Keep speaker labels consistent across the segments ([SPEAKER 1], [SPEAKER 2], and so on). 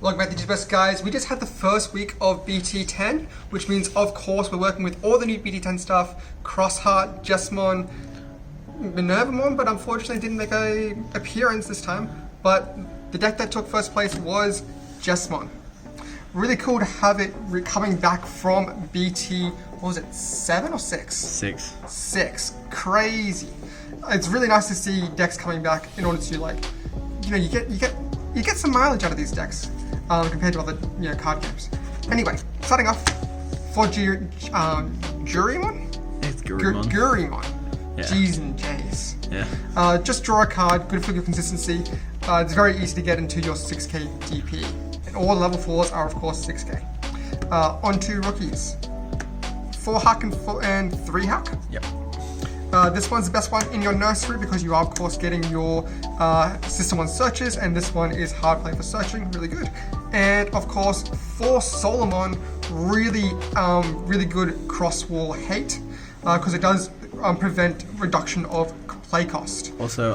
[SPEAKER 1] Welcome back to Digiburst, guys. We just had the first week of BT10, which means, of course, we're working with all the new BT10 stuff. Crossheart, Jesmon, Minervamon, but unfortunately didn't make an appearance this time. But the deck that took first place was Jesmon. Really cool to have it coming back from BT, what was it, 7 or 6?
[SPEAKER 2] 6.
[SPEAKER 1] 6. Crazy. It's really nice to see decks coming back in order to, like, you know, you get some mileage out of these decks compared to other, you know, card games. Anyway, starting off for Jurymon?
[SPEAKER 2] It's Gurymon.
[SPEAKER 1] Gurymon.
[SPEAKER 2] Yeah.
[SPEAKER 1] G's and J's.
[SPEAKER 2] Yeah.
[SPEAKER 1] Just draw a card, good for your consistency. It's very easy to get into your 6k DP. And all level 4s are, of course, 6k. On to rookies. 4 hack and 3 hack.
[SPEAKER 2] Yep.
[SPEAKER 1] This one's the best one in your nursery because you are, of course, getting your System 1 searches, and this one is hard play for searching, really good. And of course, for Solomon, really good cross-wall hate because it does prevent reduction of play cost.
[SPEAKER 2] Also,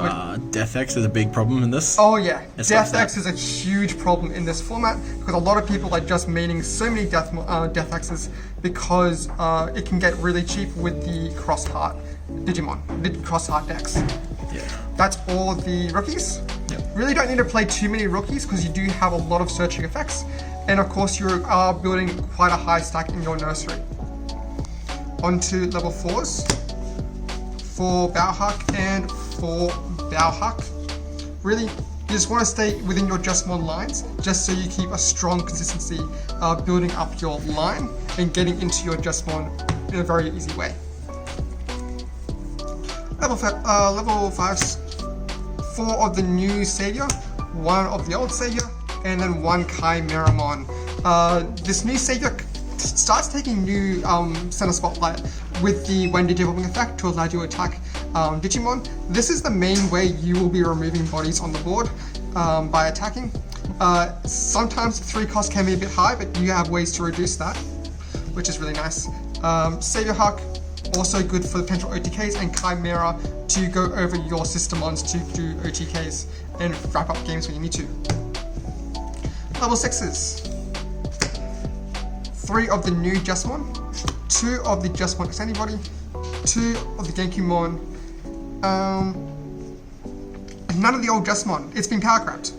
[SPEAKER 2] Death X is a big problem in this.
[SPEAKER 1] Oh yeah, Death X is a huge problem in this format because a lot of people are just maining so many Death X's because it can get really cheap with the Crossheart Digimon, the Crossheart decks.
[SPEAKER 2] Yeah.
[SPEAKER 1] That's all the rookies.
[SPEAKER 2] Yep.
[SPEAKER 1] Really don't need to play too many rookies because you do have a lot of searching effects, and of course you are building quite a high stack in your nursery. On to level 4s. For Bauhack and for Bauhack. Really, you just want to stay within your Jesmon lines, just so you keep a strong consistency building up your line and getting into your Jesmon in a very easy way. Level 5s, 4 of the new Savior, 1 of the old Savior, and then 1 Chimeramon. This new Savior starts taking new center spotlight with the when Digivolving effect to allow you to attack Digimon. This is the main way you will be removing bodies on the board by attacking. Sometimes 3 cost can be a bit high, but you have ways to reduce that, which is really nice. Savior Hawk, also good for the potential OTKs, and Chimera to go over your Systemons to do OTKs and wrap up games when you need to. Level 6s. 3 of the new Jesmon, 2 of the Jesmon X Antibody, 2 of the Genkimon, none of the old Jesmon. It's been power cracked.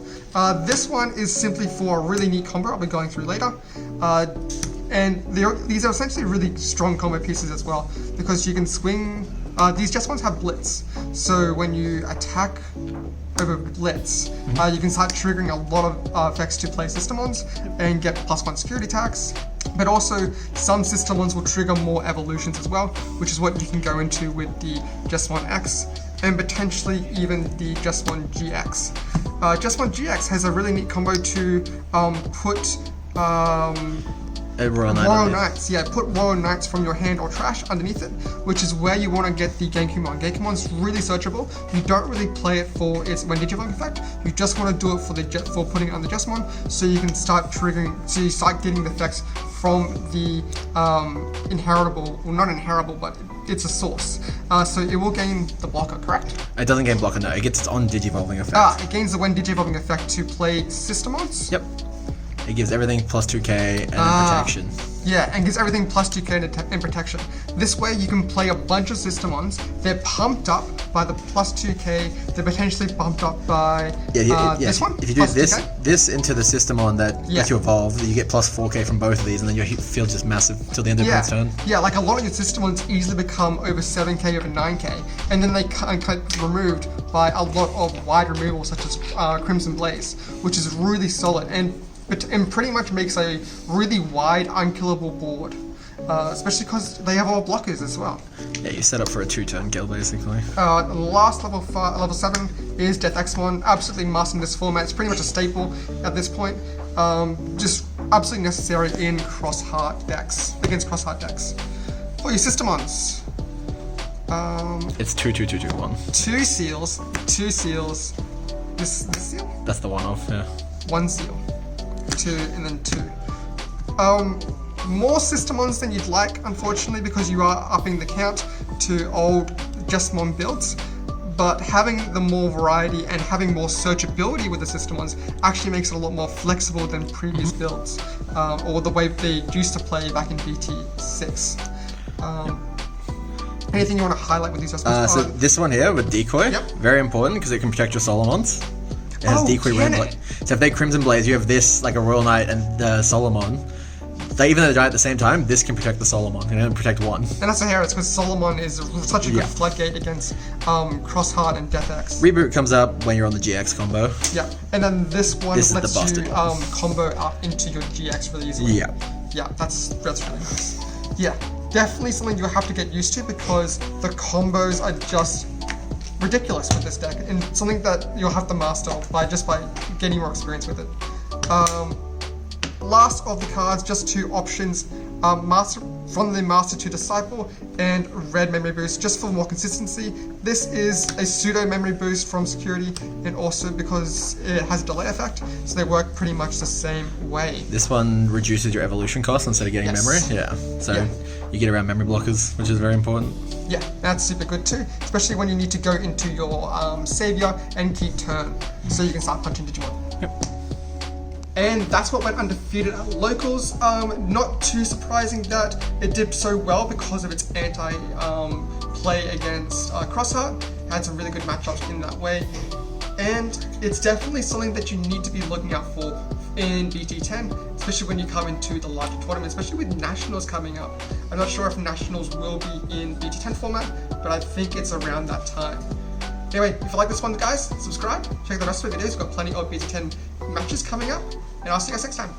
[SPEAKER 1] This one is simply for a really neat combo I'll be going through later. And these are essentially really strong combo pieces as well because you can swing. These Jesmons have Blitz, so when you attack over Blitz, you can start triggering a lot of effects to play Systemons and get +1 security attacks. But also, some Systemons will trigger more evolutions as well, which is what you can go into with the Jesmon X and potentially even the Jesmon GX. Jesmon GX has a really neat combo to put
[SPEAKER 2] Royal
[SPEAKER 1] Knights, yeah, put Royal Knights from your hand or trash underneath it, which is where you want to get the Genkimon. Genkimon's really searchable. You don't really play it for its when Digivolving effect. You just want to do it for putting it on the Jesmon, so you can start triggering, so you start getting the effects from the inheritable, well, not inheritable, but it's a source. So it will gain the blocker, correct?
[SPEAKER 2] It doesn't gain blocker, no. It gets its own Digivolving effect.
[SPEAKER 1] It gains the when Digivolving effect to play Systemons?
[SPEAKER 2] Yep. It gives everything +2k and protection.
[SPEAKER 1] Yeah, and gives everything +2k and protection. This way you can play a bunch of Systemons. They're pumped up by the +2k. They're potentially bumped up by this one.
[SPEAKER 2] If you do this into the Systemon that lets you evolve, you get +4k from both of these, and then your field's just massive till the end of the turn.
[SPEAKER 1] Yeah, like a lot of your Systemons easily become over 7k, over 9k, and then they get removed by a lot of wide removals such as Crimson Blaze, which is really solid and pretty much makes a really wide, unkillable board, especially because they have all blockers as well.
[SPEAKER 2] Yeah, you set up for a 2-turn kill, basically.
[SPEAKER 1] The last level 7 is Death X1. Absolutely must in this format. It's pretty much a staple at this point. Just absolutely necessary in Crossheart decks, against Crossheart decks. For your Systemons.
[SPEAKER 2] It's 2/2/2/2/1.
[SPEAKER 1] 2 seals, 2 seals. This seal?
[SPEAKER 2] That's the one-off, yeah.
[SPEAKER 1] 1 seal. 2 and then 2. More Systemons than you'd like, unfortunately, because you are upping the count to old Jesmon builds. but having the more variety and having more searchability with the system ones actually makes it a lot more flexible than previous builds, or the way they used to play back in BT6. Anything you want to highlight with these recipes?
[SPEAKER 2] So this one here with Decoy,
[SPEAKER 1] Yep.
[SPEAKER 2] very important because it can protect your Solomons. It has Decoy
[SPEAKER 1] can
[SPEAKER 2] Red.
[SPEAKER 1] it?
[SPEAKER 2] So if they Crimson Blaze, you have this like a Royal Knight and the Solomon. Even though they die at the same time, this can protect the Solomon and it'll protect one.
[SPEAKER 1] And that's hilarious because Solomon is such a good floodgate against Crossheart and Death X.
[SPEAKER 2] Reboot comes up when you're on the GX combo.
[SPEAKER 1] Yeah, and then this one
[SPEAKER 2] This is
[SPEAKER 1] lets
[SPEAKER 2] the busted
[SPEAKER 1] you
[SPEAKER 2] one.
[SPEAKER 1] combo up into your GX really easily.
[SPEAKER 2] Yeah.
[SPEAKER 1] Yeah, that's really nice. Yeah, definitely something you have to get used to because the combos are just ridiculous with this deck, and something that you'll have to master by getting more experience with it. Last of the cards, just two options, Master from the Master to Disciple and Red Memory Boost, just for more consistency. This is a pseudo memory boost from Security, and also because it has a delay effect, so they work pretty much the same way.
[SPEAKER 2] This one reduces your evolution cost instead of getting memory. Yeah. So you get around memory blockers, which is very important.
[SPEAKER 1] Yeah, that's super good too, especially when you need to go into your Savior and keep turn, so you can start punching Digimon.
[SPEAKER 2] Yep.
[SPEAKER 1] And that's what went undefeated at locals. Not too surprising that it did so well because of its anti-play against Crossheart. Had some really good matchups in that way. And it's definitely something that you need to be looking out for in BT10, especially when you come into the larger tournament, especially with Nationals coming up. I'm not sure if Nationals will be in BT10 format, but I think it's around that time. Anyway, if you like this one, guys, subscribe. Check the rest of the videos. We've got plenty of BT10 matches coming up, and I'll see you guys next time.